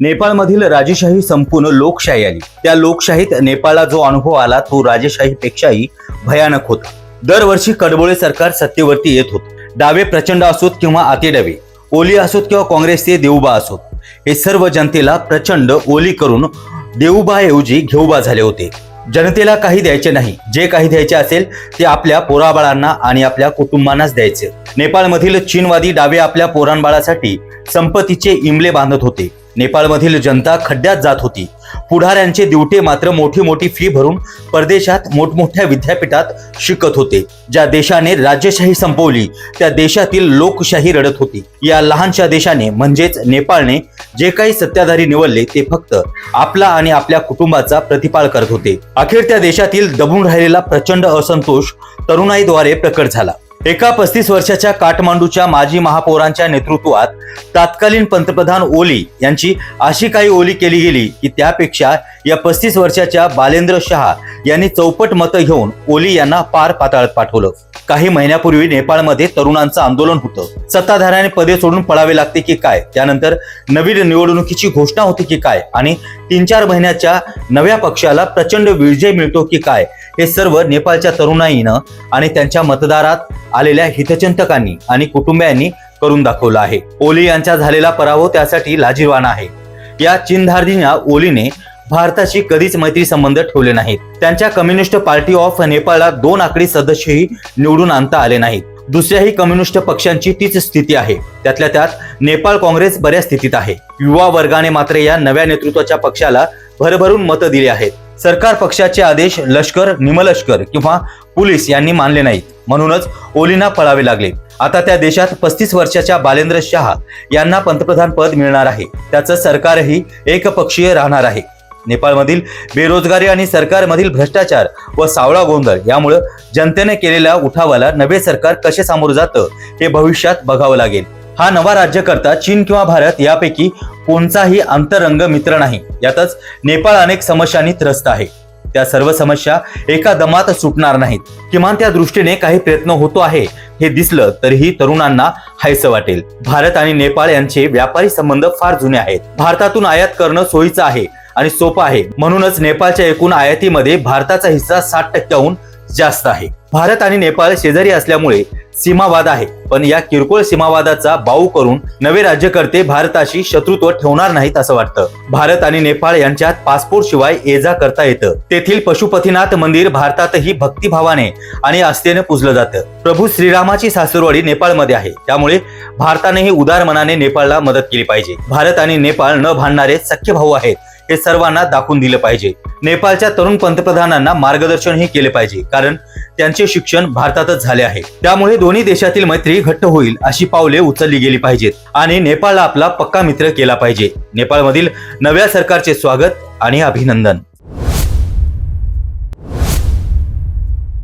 नेपाळमधील राजेशाही संपून लोकशाही आली। त्या लोकशाहीत नेपाळला जो अनुभव आला तो राजेशाहीपेक्षाही भयानक होता। दरवर्षी कडबोळे सरकार सत्तेवरती येत होते। डावे प्रचंड असोत किंवा अतिडावे, ओली असोत किंवा काँग्रेसचे देऊबा असोत, हे सर्व जनतेला प्रचंड ओली करून देऊबाऐवजी घेऊबा झाले होते। जनतेला काही द्यायचे नाही, जे काही द्यायचे असेल ते आपल्या पोराबाळांना आणि आपल्या कुटुंबांनाच द्यायचे। नेपाळमधील चीनवादी डावे आपल्या पोरांबाळासाठी संपत्तीचे इमले बांधत होते। नेपाळमधील जनता खड्ड्यात जात होती। पुढाऱ्यांचे दिवटे मात्र मोठी मोठी फी भरून परदेशात मोठमोठ्या विद्यापीठात शिकत होते। ज्या देशाने राजेशाही संपवली त्या देशातील लोकशाही रडत होती। या लहानशा देशाने म्हणजेच नेपाळने जे काही सत्ताधारी निवडले ते फक्त आपला आणि आपल्या कुटुंबाचा प्रतिपाळ करत होते। अखेर त्या देशातील दबून राहिलेला प्रचंड असंतोष तरुणाईद्वारे प्रकट झाला। एका 35 वर्षाच्या काठमांडूच्या माजी महापौरांच्या नेतृत्वात तत्कालीन पंतप्रधान ओली यांची अशी काही ओली केली गेली की त्यापेक्षा या 35 वर्षाच्या बालेंद्र शाह यांनी चौपट मतं घेऊन ओली यांना पार पाताळात पाठवलं। काही महिन्यापूर्वी नेपाळमध्ये तरुणांचं आंदोलन होतं। सत्ताधाऱ्याने पदे सोडून पळावे लागते की काय, त्यानंतर नवीन निवडणुकीची घोषणा होती की काय आणि 3-4 महिन्याच्या नव्या पक्षाला प्रचंड विजय मिळतो की काय, हे सर्व नेपाळच्या तरुणाईनं आणि त्यांच्या मतदारात आलेल्या हितचिंतकांनी आणि कुटुंबियांनी करून दाखवलं आहे। ओली यांचा झालेला पराभव त्यासाठी लाजिरवाणा आहे। या चिनधार्जिण्या ओलीने भारताशी कधीच मैत्री संबंध ठेवले नाहीत। त्यांच्या कम्युनिस्ट पार्टी ऑफ नेपाळला 2 आकडी सदस्यही निवडून आणता आले नाहीत। दुसऱ्याही कम्युनिस्ट पक्षांची तीच स्थिती आहे। त्यातल्या त्यात नेपाळ काँग्रेस बऱ्याच स्थितीत आहे। युवा वर्गाने मात्र या नव्या नेतृत्वाच्या पक्षाला भरभरून मतं दिली आहेत। सरकार पक्षाचे आदेश लष्कर, निमलष्कर किंवा पोलीस यांनी मानले नाहीत, म्हणूनच ओलींना पळावे लागले। आता त्या देशात 35 वर्षाच्या बालेंद्र शाह यांना पंतप्रधान पद मिळणार आहे। त्याचं सरकारही एकपक्षीय राहणार आहे। नेपाळमधील बेरोजगारी आणि सरकारमधील भ्रष्टाचार व सावळा गोंधळ यामुळे जनतेने केलेल्या उठावाला नवे सरकार कसे सामोरं जातं हे भविष्यात बघावं लागेल। हा नवा राज्यकर्ता चीन किंवा भारत यापैकी कोणताही अंतरंग मित्र नाही। यातच नेपाळ अनेक समस्यांनी त्रस्त आहे। त्या सर्व समस्या एका दमात सुटणार नाहीत। किमान त्या दृष्टीने काही प्रयत्न होतो आहे हे दिसलं तरीही तरुणांना हायसं वाटेल। भारत आणि नेपाळ यांचे व्यापारी संबंध फार जुने आहेत। भारतातून आयात करणं सोयीचं आहे आणि सोपं आहे, म्हणूनच नेपाळच्या एकूण आयातीमध्ये भारताचा हिस्सा 60%हून जास्त आहे। भारत आणि नेपाळ शेजारी असल्यामुळे सीमावाद आहे, पण या किरकोळ सीमावादाचा बाऊ करून नवे राज्यकर्ते भारताशी शत्रुत्व ठेवणार नाहीत असं वाटतं। भारत आणि नेपाळ यांच्यात पासपोर्ट शिवाय ये जा करता येतं। तेथील पशुपतीनाथ मंदिर भारतातही भक्तिभावाने आणि आस्थेने पूजलं जातं। प्रभू श्रीरामाची सासुरवाडी नेपाळमध्ये आहे, त्यामुळे भारतानेही उदार मनाने नेपाळला मदत केली पाहिजे। भारत आणि नेपाळ न भांडणारे सख्खे भाऊ आहेत हे सर्वांना दाखवून दिलं पाहिजे। नेपाळच्या तरुण पंतप्रधानांना मार्गदर्शनही केले पाहिजे, कारण त्यांचे शिक्षण भारतातच झाले आहे। त्यामुळे दोन्ही देशातील मैत्री घट्ट होईल अशी पावले उचलली गेली पाहिजेत आणि नेपाळला आपला पक्का मित्र केला पाहिजे। नेपाळमधील नव्या सरकारचे स्वागत आणि अभिनंदन।